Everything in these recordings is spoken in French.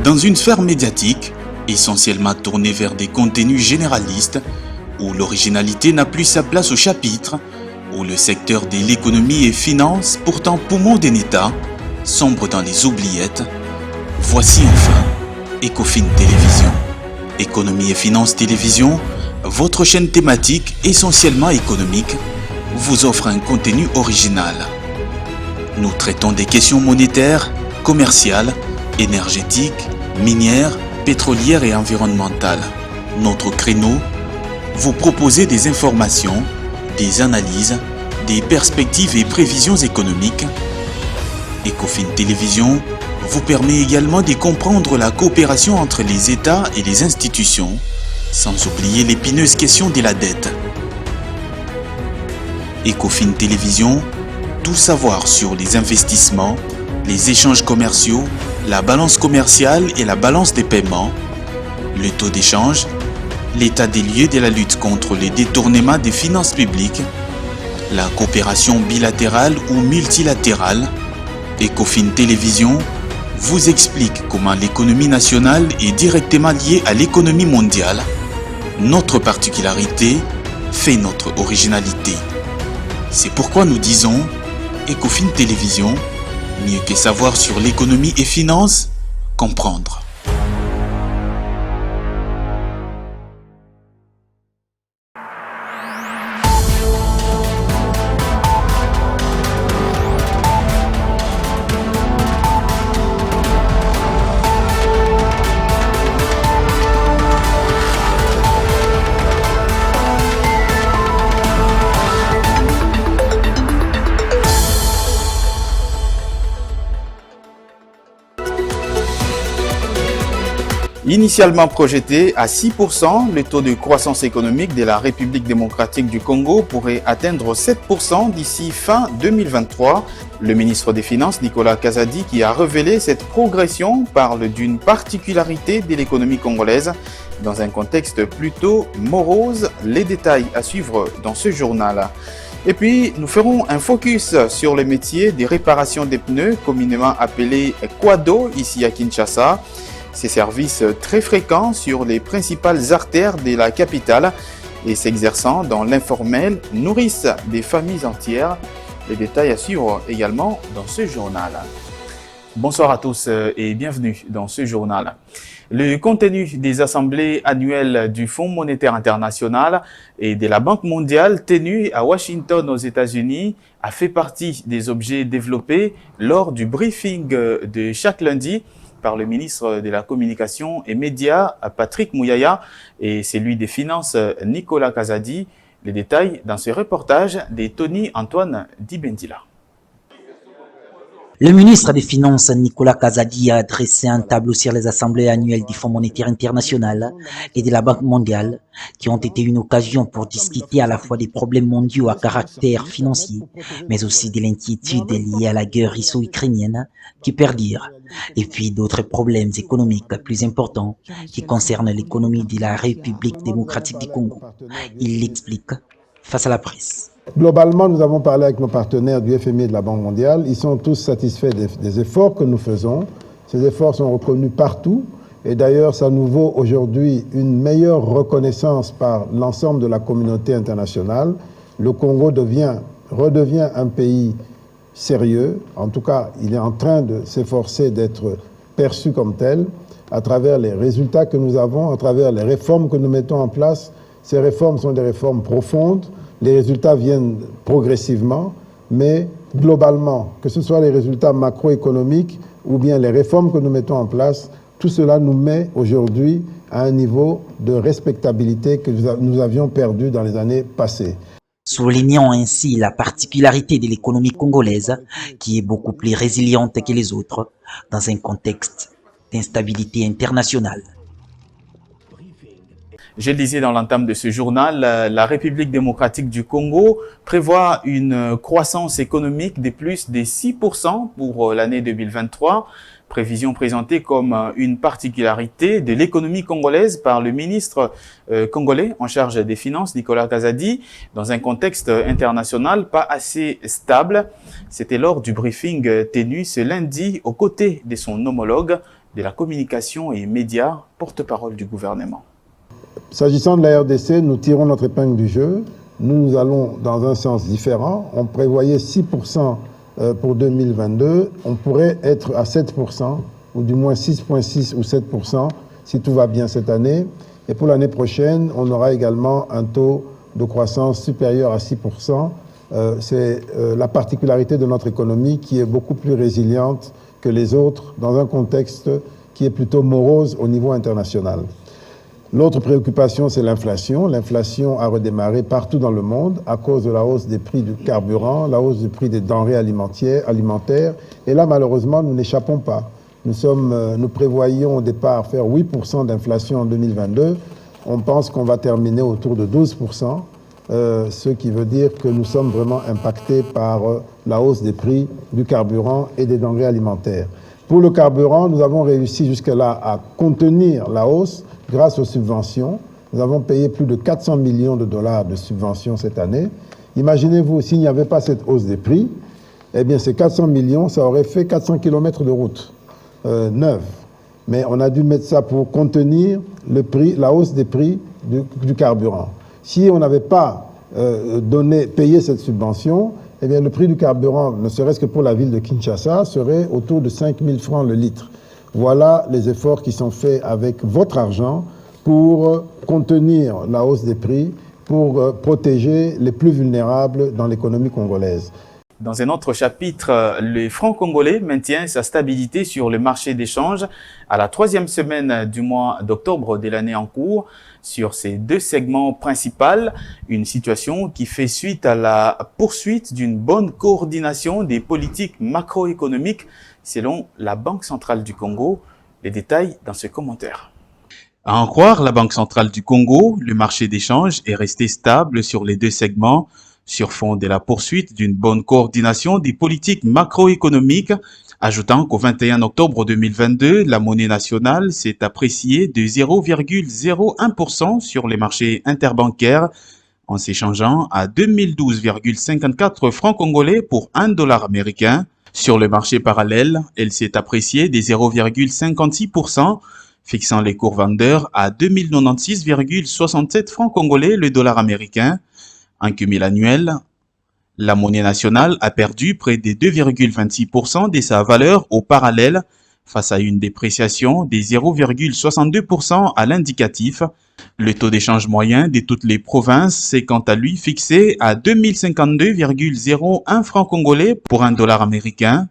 Dans une sphère médiatique, essentiellement tournée vers des contenus généralistes, où l'originalité n'a plus sa place au chapitre, où le secteur de l'économie et finance, pourtant poumon d'un État, sombre dans les oubliettes, voici enfin Ecofin Télévision. Économie et finance télévision, votre chaîne thématique essentiellement économique, vous offre un contenu original. Nous traitons des questions monétaires, commerciales, énergétiques, minières, pétrolières et environnementales. Notre créneau, vous proposer des informations, des analyses, des perspectives et prévisions économiques. Ecofin Télévision vous permet également de comprendre la coopération entre les États et les institutions, sans oublier l'épineuse question de la dette. Ecofin Télévision, tout savoir sur les investissements, les échanges commerciaux, la balance commerciale et la balance des paiements, le taux d'échange, l'état des lieux de la lutte contre les détournements des finances publiques, la coopération bilatérale ou multilatérale. Ecofin Télévision vous explique comment l'économie nationale est directement liée à l'économie mondiale. Notre particularité fait notre originalité. C'est pourquoi nous disons Ecofin Télévision, mieux que savoir sur l'économie et finance, comprendre. Initialement projeté à 6%, le taux de croissance économique de la République démocratique du Congo pourrait atteindre 7% d'ici fin 2023. Le ministre des Finances, Nicolas Kazadi, qui a révélé cette progression, parle d'une particularité de l'économie congolaise dans un contexte plutôt morose. Les détails à suivre dans ce journal. Et puis, nous ferons un focus sur le métier des réparations des pneus, communément appelé Quado, ici à Kinshasa. Ces services très fréquents sur les principales artères de la capitale et s'exerçant dans l'informel nourrissent des familles entières. Les détails à suivre également dans ce journal. Bonsoir à tous et bienvenue dans ce journal. Le contenu des assemblées annuelles du Fonds monétaire international et de la Banque mondiale tenues à Washington aux États-Unis a fait partie des objets développés lors du briefing de chaque lundi par le ministre de la Communication et Médias, Patrick Mouyaya, et celui des Finances, Nicolas Kazadi. Les détails dans ce reportage de Tony Antoine Dibendila. Le ministre des Finances, Nicolas Kazadi, a dressé un tableau sur les assemblées annuelles du Fonds monétaire international et de la Banque mondiale, qui ont été une occasion pour discuter à la fois des problèmes mondiaux à caractère financier, mais aussi de l'inquiétude liée à la guerre russo-ukrainienne qui perdure, et puis d'autres problèmes économiques plus importants qui concernent l'économie de la République démocratique du Congo. Il l'explique face à la presse. Globalement, nous avons parlé avec nos partenaires du FMI et de la Banque mondiale. Ils sont tous satisfaits des efforts que nous faisons. Ces efforts sont reconnus partout. Et d'ailleurs, ça nous vaut aujourd'hui une meilleure reconnaissance par l'ensemble de la communauté internationale. Le Congo redevient un pays sérieux. En tout cas, il est en train de s'efforcer d'être perçu comme tel à travers les résultats que nous avons, à travers les réformes que nous mettons en place. Ces réformes sont des réformes profondes. Les résultats viennent progressivement, mais globalement, que ce soit les résultats macroéconomiques ou bien les réformes que nous mettons en place, tout cela nous met aujourd'hui à un niveau de respectabilité que nous avions perdu dans les années passées. Soulignant ainsi la particularité de l'économie congolaise, qui est beaucoup plus résiliente que les autres, dans un contexte d'instabilité internationale. Je le disais dans l'entame de ce journal, la République démocratique du Congo prévoit une croissance économique de plus de 6% pour l'année 2023. Prévision présentée comme une particularité de l'économie congolaise par le ministre congolais en charge des Finances, Nicolas Kazadi, dans un contexte international pas assez stable. C'était lors du briefing tenu ce lundi aux côtés de son homologue de la communication et médias, porte-parole du gouvernement. S'agissant de la RDC, nous tirons notre épingle du jeu. Nous allons dans un sens différent. On prévoyait 6% pour 2022. On pourrait être à 7%, ou du moins 6,6 ou 7% si tout va bien cette année. Et pour l'année prochaine, on aura également un taux de croissance supérieur à 6%. C'est la particularité de notre économie qui est beaucoup plus résiliente que les autres dans un contexte qui est plutôt morose au niveau international. L'autre préoccupation, c'est l'inflation. L'inflation a redémarré partout dans le monde à cause de la hausse des prix du carburant, la hausse du prix des denrées alimentaires. Et là, malheureusement, nous n'échappons pas. Nous prévoyions au départ faire 8% d'inflation en 2022. On pense qu'on va terminer autour de 12%, ce qui veut dire que nous sommes vraiment impactés par la hausse des prix du carburant et des denrées alimentaires. Pour le carburant, nous avons réussi jusque-là à contenir la hausse grâce aux subventions. Nous avons payé plus de 400 millions de dollars de subventions cette année. Imaginez-vous, s'il n'y avait pas cette hausse des prix, eh bien ces 400 millions, ça aurait fait 400 km de route neuve. Mais on a dû mettre ça pour contenir le prix, la hausse des prix du carburant. Si on n'avait pas payé cette subvention, eh bien le prix du carburant, ne serait-ce que pour la ville de Kinshasa, serait autour de 5 000 francs le litre. Voilà les efforts qui sont faits avec votre argent pour contenir la hausse des prix, pour protéger les plus vulnérables dans l'économie congolaise. Dans un autre chapitre, le franc congolais maintient sa stabilité sur le marché d'échange à la troisième semaine du mois d'octobre de l'année en cours. Sur ces deux segments principaux, une situation qui fait suite à la poursuite d'une bonne coordination des politiques macroéconomiques selon la Banque centrale du Congo. Les détails dans ce commentaire. À en croire la Banque centrale du Congo, le marché d'échange est resté stable sur les deux segments sur fond de la poursuite d'une bonne coordination des politiques macroéconomiques, ajoutant qu'au 21 octobre 2022, la monnaie nationale s'est appréciée de 0,01% sur les marchés interbancaires en s'échangeant à 2012,54 francs congolais pour $1 américain. Sur le marché parallèle, elle s'est appréciée de 0,56%, fixant les cours vendeurs à 2096,67 francs congolais le dollar américain. En cumul annuel, la monnaie nationale a perdu près de 2,26% de sa valeur au parallèle face à une dépréciation de 0,62% à l'indicatif. Le taux d'échange moyen de toutes les provinces s'est quant à lui fixé à 2052,01 francs congolais pour $1 américain,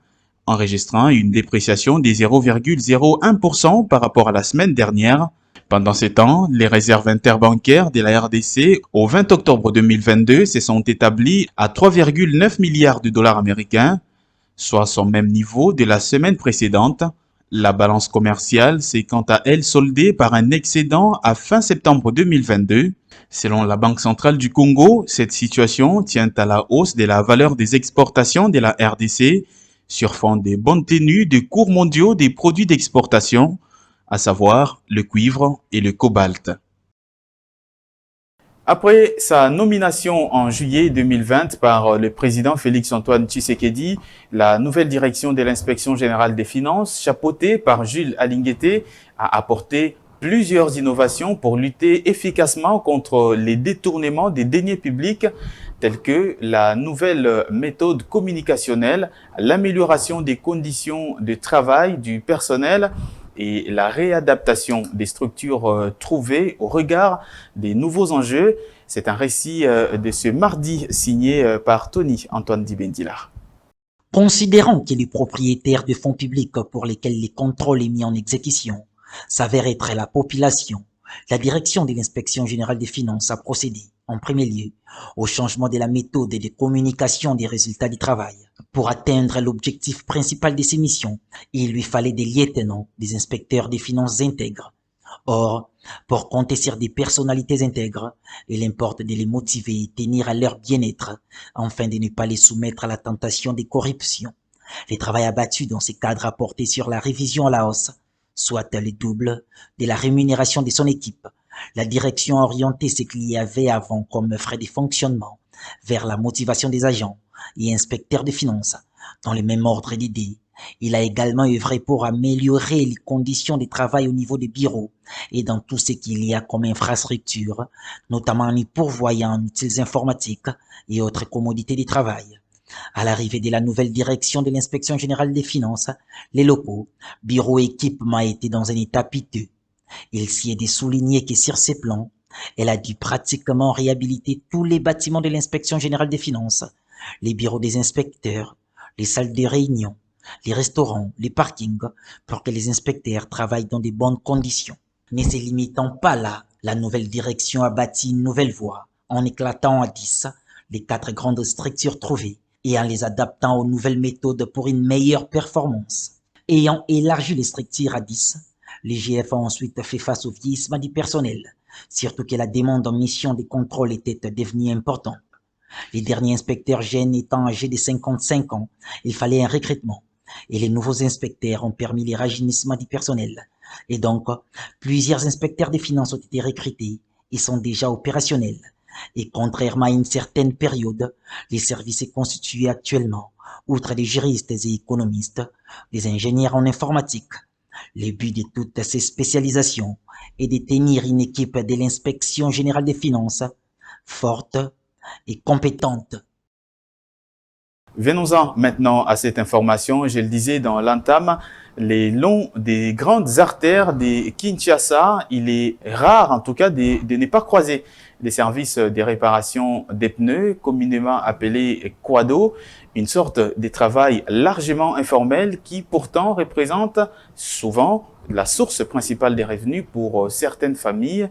enregistrant une dépréciation de 0,01% par rapport à la semaine dernière. Pendant ce temps, les réserves interbancaires de la RDC au 20 octobre 2022 se sont établies à 3,9 milliards de dollars américains, soit son même niveau de la semaine précédente. La balance commerciale s'est quant à elle soldée par un excédent à fin septembre 2022. Selon la Banque centrale du Congo, cette situation tient à la hausse de la valeur des exportations de la RDC sur fond des bonnes tenues des cours mondiaux des produits d'exportation, à savoir le cuivre et le cobalt. Après sa nomination en juillet 2020 par le président Félix-Antoine Tshisekedi, la nouvelle direction de l'Inspection générale des finances, chapeautée par Jules Alinguete, a apporté plusieurs innovations pour lutter efficacement contre les détournements des deniers publics, tels que la nouvelle méthode communicationnelle, l'amélioration des conditions de travail du personnel, et la réadaptation des structures trouvées au regard des nouveaux enjeux. C'est un récit de ce mardi signé par Tony Antoine Dibendila. Considérant que les propriétaires de fonds publics pour lesquels les contrôles est mis en exécution s'avèrent être la population, la direction de l'Inspection générale des finances a procédé, en premier lieu, au changement de la méthode de communication des résultats du travail. Pour atteindre l'objectif principal de ces missions, il lui fallait des lieutenants, des inspecteurs des finances intègres. Or, pour compter sur des personnalités intègres, il importe de les motiver et tenir à leur bien-être, afin de ne pas les soumettre à la tentation des corruptions. Le travail abattu dans ces cadres a porté sur la révision à la hausse, soit le double de la rémunération de son équipe. La direction a orienté ce qu'il y avait avant comme frais de fonctionnement vers la motivation des agents et inspecteurs de finances, dans le même ordre d'idées, Il a également œuvré pour améliorer les conditions de travail au niveau des bureaux et dans tout ce qu'il y a comme infrastructure, notamment en y pourvoyant en outils informatiques et autres commodités de travail. À l'arrivée de la nouvelle direction de l'inspection générale des finances, les locaux, bureaux et équipements étaient dans un état piteux. Il s'y est de souligner que sur ces plans, elle a dû pratiquement réhabiliter tous les bâtiments de l'inspection générale des finances, les bureaux des inspecteurs, les salles de réunion, les restaurants, les parkings, pour que les inspecteurs travaillent dans de bonnes conditions. Ne se limitant pas là, la nouvelle direction a bâti une nouvelle voie en éclatant à 10 les 4 grandes structures trouvées et en les adaptant aux nouvelles méthodes pour une meilleure performance. Ayant élargi les structures à 10, l'IGF a ensuite fait face au vieillissement du personnel, surtout que la demande en mission de contrôle était devenue importante. Les derniers inspecteurs jeunes étant âgés de 55 ans, il fallait un recrutement. Et les nouveaux inspecteurs ont permis le rajeunissement du personnel. Et donc, plusieurs inspecteurs des finances ont été recrutés et sont déjà opérationnels. Et contrairement à une certaine période, les services est constitué actuellement, outre des juristes et économistes, des ingénieurs en informatique. Le but de toutes ces spécialisations est de tenir une équipe de l'inspection générale des finances forte et compétente. Venons-en maintenant à cette information. Je le disais dans l'entame, les longs des grandes artères de Kinshasa, il est rare en tout cas de ne pas croiser les services de réparation des pneus, communément appelés quado, une sorte de travail largement informel qui pourtant représente souvent la source principale des revenus pour certaines familles,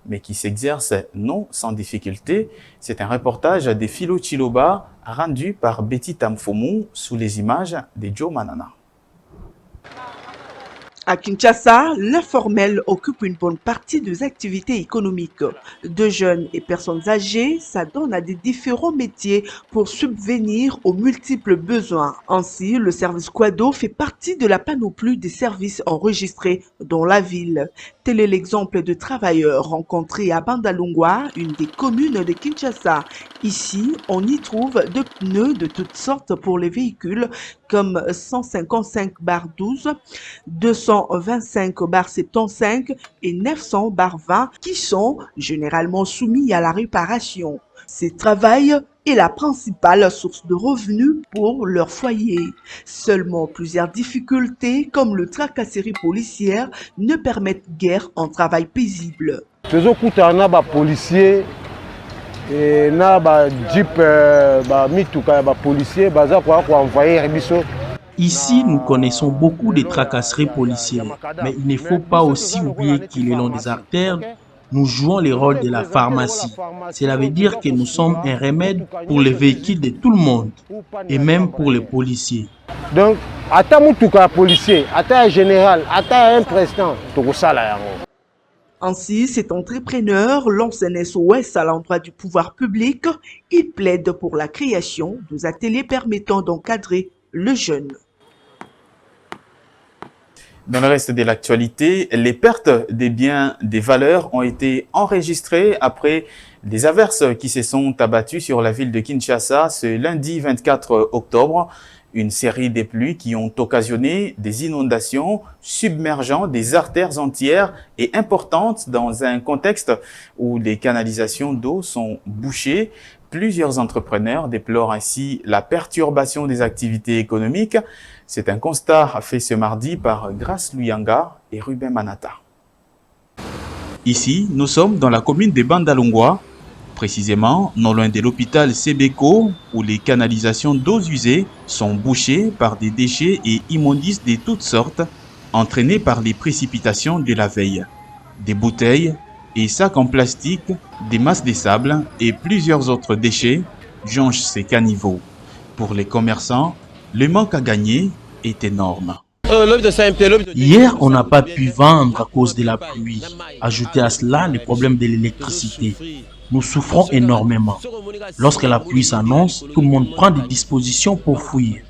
mais qui s'exerce non sans difficulté. C'est un reportage de Philo Chiloba rendu par Betty Tamfomu sous les images de Joe Manana. À Kinshasa, l'informel occupe une bonne partie des activités économiques. De jeunes et personnes âgées s'adonnent à des différents métiers pour subvenir aux multiples besoins. Ainsi, le service quado fait partie de la panoplie des services enregistrés dans la ville. Tel est l'exemple de travailleurs rencontrés à Bandalungwa, une des communes de Kinshasa. Ici, on y trouve de pneus de toutes sortes pour les véhicules comme 155/12, 225/75 et 900/20 qui sont généralement soumis à la réparation. Ce travail est la principale source de revenus pour leur foyer. Seulement plusieurs difficultés comme le tracasserie policière ne permettent guère un travail paisible. Ici, nous connaissons beaucoup de tracasseries policières, mais il ne faut pas aussi oublier qu'il est long des artères. Nous jouons le rôle de la pharmacie. Cela veut dire que nous sommes un remède pour les véhicules de tout le monde, et même pour les policiers. Donc, à un policier, à un général, à un président, tout ça là. Ainsi, cet entrepreneur lance un SOS à l'endroit du pouvoir public. Il plaide pour la création des ateliers permettant d'encadrer le jeune. Dans le reste de l'actualité, les pertes des biens, des valeurs ont été enregistrées après des averses qui se sont abattues sur la ville de Kinshasa ce lundi 24 octobre. Une série de pluies qui ont occasionné des inondations submergeant des artères entières et importantes dans un contexte où les canalisations d'eau sont bouchées. Plusieurs entrepreneurs déplorent ainsi la perturbation des activités économiques. C'est un constat fait ce mardi par Grace Luyanga et Ruben Manata. Ici, nous sommes dans la commune de Bandalungwa, précisément non loin de l'hôpital Sebeko, où les canalisations d'eau usées sont bouchées par des déchets et immondices de toutes sortes, entraînés par les précipitations de la veille. Des bouteilles et sacs en plastique, des masses de sable et plusieurs autres déchets jonchent ces caniveaux. Pour les commerçants, le manque à gagner est énorme. Hier, on n'a pas pu vendre à cause de la pluie. Ajoutez à cela les problèmes de l'électricité. Nous souffrons énormément. Lorsque la pluie s'annonce, tout le monde prend des dispositions pour fuir.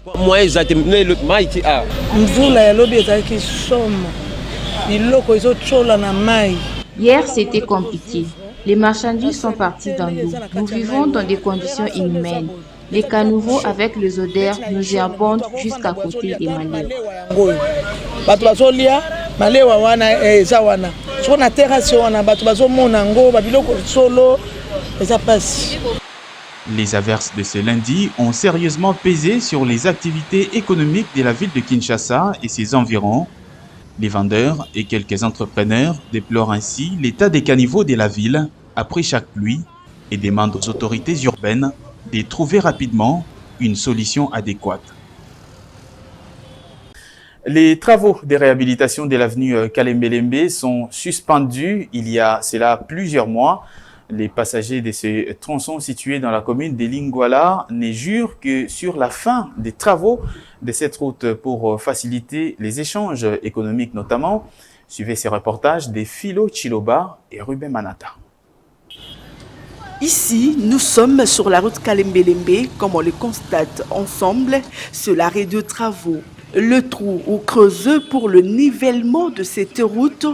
Hier, c'était compliqué. Les marchandises sont parties dans l'eau. Nous vivons dans des conditions inhumaines. Les caniveaux avec les odeurs nauséabondes jusqu'à côté des Maléwa. Les averses de ce lundi ont sérieusement pesé sur les activités économiques de la ville de Kinshasa et ses environs. Les vendeurs et quelques entrepreneurs déplorent ainsi l'état des caniveaux de la ville après chaque pluie et demandent aux autorités urbaines de trouver rapidement une solution adéquate. Les travaux de réhabilitation de l'avenue Kalembelembe sont suspendus il y a cela plusieurs mois. Les passagers de ce tronçon situé dans la commune de Lingwala ne jurent que sur la fin des travaux de cette route pour faciliter les échanges économiques notamment. Suivez ces reportages de Philo Chiloba et Ruben Manata. Ici, nous sommes sur la route Kalembelembe, comme on le constate ensemble, sur l'arrêt de travaux. Le trou ou creuseux pour le nivellement de cette route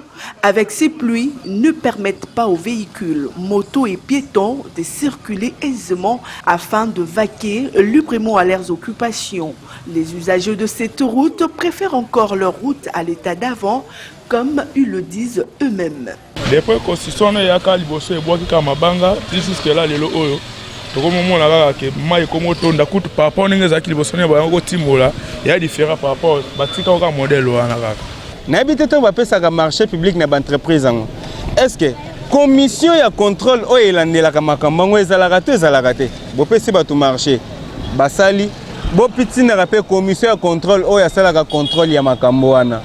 avec ces pluies ne permettent pas aux véhicules, motos et piétons de circuler aisément afin de vaquer librement à leurs occupations. Les usagers de cette route préfèrent encore leur route à l'état d'avant, comme ils le disent eux-mêmes. Depuis que construction est à Kaliboso et Boaki Kamabanga, jusqu'à là, les lots. Il y a différents par rapport au modèle. N'habitez pas à marché public dans l'entreprise. Est-ce que la commission de contrôle est la commission de marché? Basali, la commission de contrôle est la contrôle de Makamboana.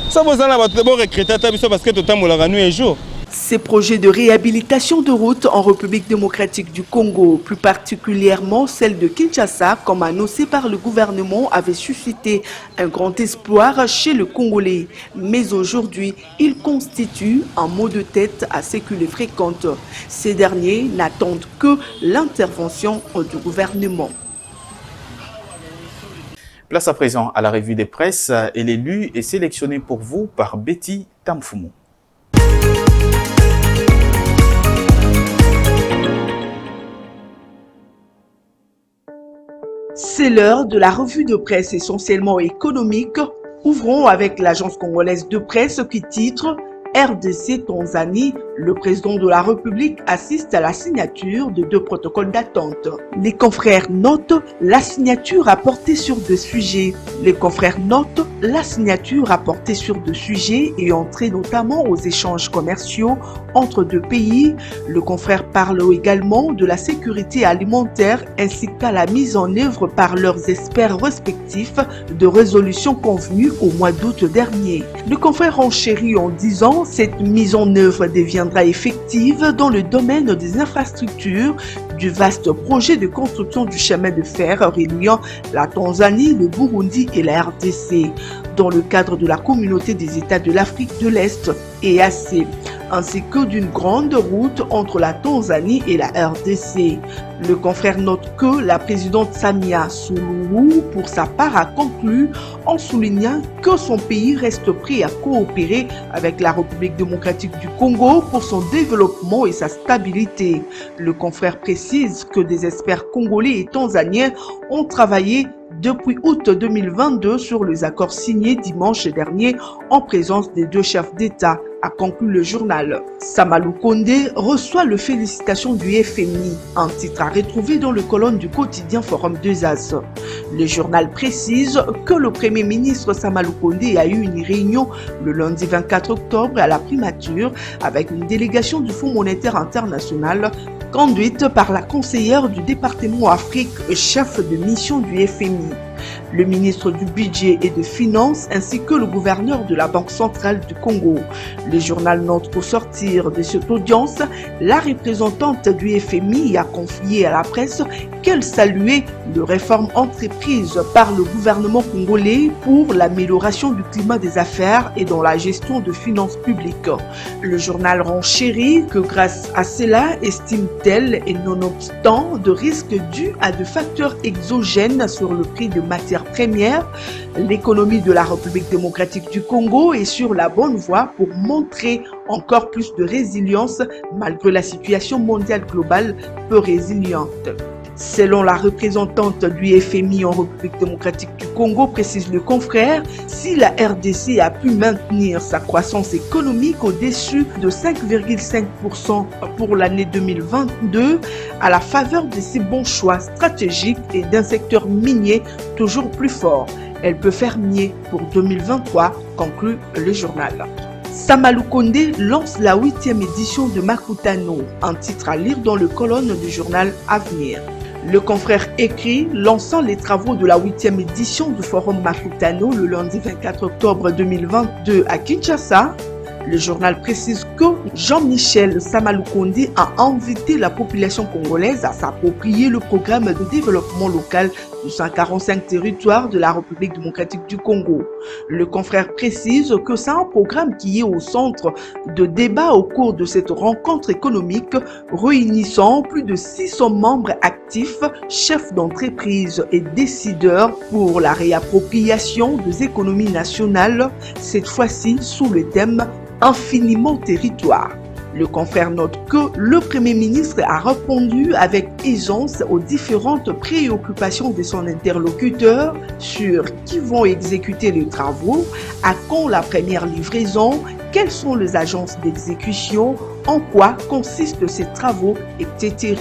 Ça vous a recruté parce que tout le temps, nuit et jour. Ces projets de réhabilitation de routes en République démocratique du Congo, plus particulièrement celle de Kinshasa, comme annoncé par le gouvernement, avaient suscité un grand espoir chez le Congolais. Mais aujourd'hui, ils constituent un mot de tête à ceux qui les fréquentent. Ces derniers n'attendent que l'intervention du gouvernement. Place à présent à la revue des presses et l'élu est sélectionné pour vous par Betty Tamfumu. C'est l'heure de la revue de presse essentiellement économique. Ouvrons avec l'agence congolaise de presse qui titre RDC Tanzanie, le président de la République assiste à la signature de 2 protocoles d'attente. Les confrères notent la signature a porté sur 2 sujets. Les confrères notent la signature a porté sur 2 sujets et entré notamment aux échanges commerciaux entre 2 pays. Le confrère parle également de la sécurité alimentaire ainsi qu'à la mise en œuvre par leurs experts respectifs de résolutions convenues au mois d'août dernier. Le confrère enchérit en disant cette mise en œuvre deviendra effective dans le domaine des infrastructures du vaste projet de construction du chemin de fer reliant la Tanzanie, le Burundi et la RDC dans le cadre de la communauté des États de l'Afrique de l'Est EAC, ainsi que d'une grande route entre la Tanzanie et la RDC. Le confrère note que la présidente Samia Suluhu, pour sa part, a conclu en soulignant que son pays reste prêt à coopérer avec la République démocratique du Congo pour son développement et sa stabilité. Le confrère précise que des experts congolais et tanzaniens ont travaillé depuis août 2022 sur les accords signés dimanche dernier en présence des 2 chefs d'État, a conclu le journal. Samalou Kondé reçoit le félicitations du FMI, un titre à retrouver dans le colonne du quotidien Forum 2As. Le journal précise que le Premier ministre Samalou Kondé a eu une réunion le lundi 24 octobre à la primature avec une délégation du Fonds monétaire international conduite par la conseillère du département Afrique et chef de mission du FMI. Le ministre du Budget et des Finances ainsi que le gouverneur de la Banque centrale du Congo. Le journal note qu'au sortir de cette audience, la représentante du FMI a confié à la presse qu'elle saluait les réformes entreprises par le gouvernement congolais pour l'amélioration du climat des affaires et dans la gestion de finances publiques. Le journal renchérit que grâce à cela, estime-t-elle, et nonobstant de risques dus à des facteurs exogènes sur le prix de matières premières, l'économie de la République démocratique du Congo est sur la bonne voie pour montrer encore plus de résilience malgré la situation mondiale globale peu résiliente. Selon la représentante du FMI en République démocratique du Congo, précise le confrère, si la RDC a pu maintenir sa croissance économique au-dessus de 5,5% pour l'année 2022, à la faveur de ses bons choix stratégiques et d'un secteur minier toujours plus fort, elle peut faire mieux pour 2023, conclut le journal. Samalou Kondé lance la 8e édition de Makutano, un titre à lire dans le colonne du journal Avenir. Le confrère écrit, lançant les travaux de la 8e édition du Forum Makutano le lundi 24 octobre 2022 à Kinshasa, le journal précise que Jean-Michel Samalou Kondé a invité la population congolaise à s'approprier le programme de développement local de 145 territoires de la République démocratique du Congo. Le confrère précise que c'est un programme qui est au centre de débats au cours de cette rencontre économique réunissant plus de 600 membres actifs, chefs d'entreprise et décideurs pour la réappropriation des économies nationales, cette fois-ci sous le thème infiniment territoire. Le confrère note que le Premier ministre a répondu avec aisance aux différentes préoccupations de son interlocuteur sur qui vont exécuter les travaux, à quand la première livraison, quelles sont les agences d'exécution, en quoi consistent ces travaux, etc.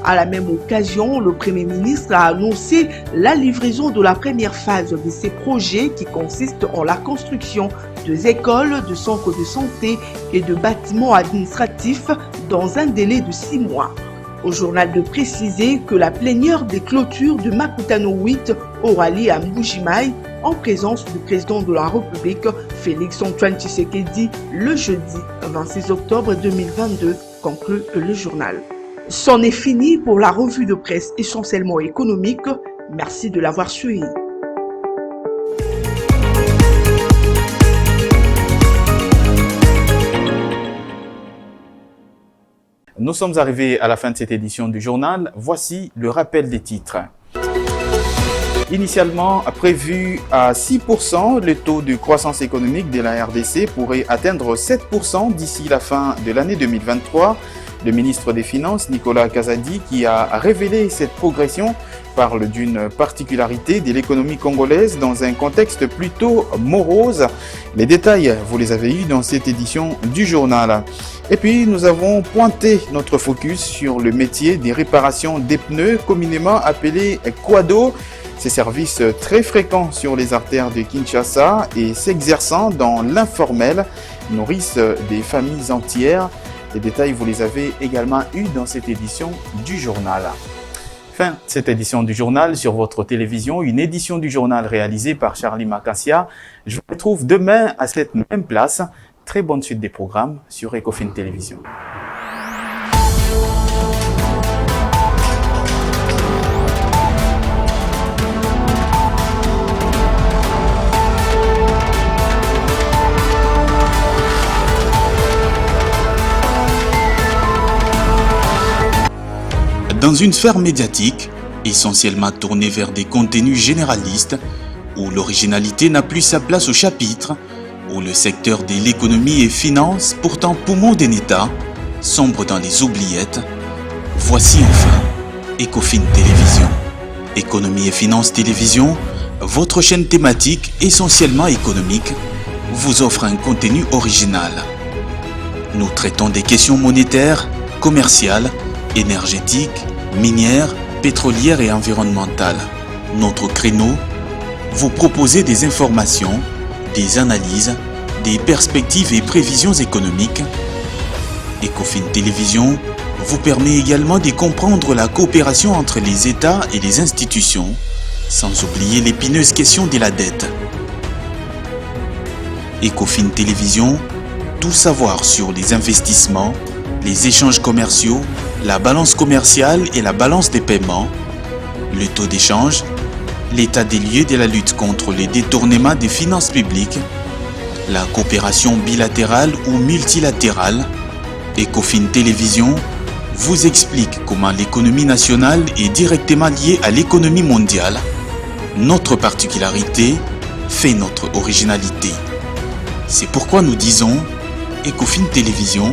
À la même occasion, le Premier ministre a annoncé la livraison de la première phase de ces projets qui consiste en la construction des écoles, de centres de santé et de bâtiments administratifs dans un délai de 6 mois. Au journal de préciser que la plénière des clôtures de Makutano 8 aura lieu à Mbujimaï en présence du président de la République, Félix-Antoine Tshisekedi, le jeudi 26 octobre 2022, conclut le journal. C'en est fini pour la revue de presse essentiellement économique. Merci de l'avoir suivi. Nous sommes arrivés à la fin de cette édition du journal. Voici le rappel des titres. Initialement prévu à 6%, le taux de croissance économique de la RDC pourrait atteindre 7% d'ici la fin de l'année 2023. Le ministre des Finances, Nicolas Kazadi, qui a révélé cette progression, parle d'une particularité de l'économie congolaise dans un contexte plutôt morose. Les détails, vous les avez eus dans cette édition du journal. Et puis, nous avons pointé notre focus sur le métier des réparations des pneus, communément appelé Quado. Ces services très fréquents sur les artères de Kinshasa et s'exerçant dans l'informel nourrissent des familles entières. Les détails, vous les avez également eus dans cette édition du journal. Fin de cette édition du journal sur votre télévision, une édition du journal réalisée par Charlie Macassia. Je vous retrouve demain à cette même place. Très bonne suite des programmes sur Ecofin Télévision. Dans une sphère médiatique, essentiellement tournée vers des contenus généralistes, où l'originalité n'a plus sa place au chapitre, où le secteur de l'économie et finance, pourtant poumon d'un État, sombre dans les oubliettes, voici enfin Ecofin Télévision. Économie et finance télévision, votre chaîne thématique essentiellement économique, vous offre un contenu original. Nous traitons des questions monétaires, commerciales, énergétiques, minières, pétrolières et environnementales. Notre créneau, vous proposer des informations, des analyses, des perspectives et prévisions économiques. Ecofin Télévision vous permet également de comprendre la coopération entre les États et les institutions, sans oublier l'épineuse question de la dette. Ecofin Télévision, tout savoir sur les investissements, les échanges commerciaux, la balance commerciale et la balance des paiements, le taux d'échange, l'état des lieux de la lutte contre les détournements des finances publiques, la coopération bilatérale ou multilatérale. Ecofin Télévision vous explique comment l'économie nationale est directement liée à l'économie mondiale. Notre particularité fait notre originalité. C'est pourquoi nous disons Ecofin Télévision,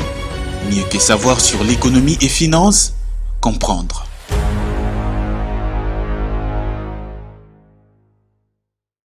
mieux que savoir sur l'économie et finances, comprendre.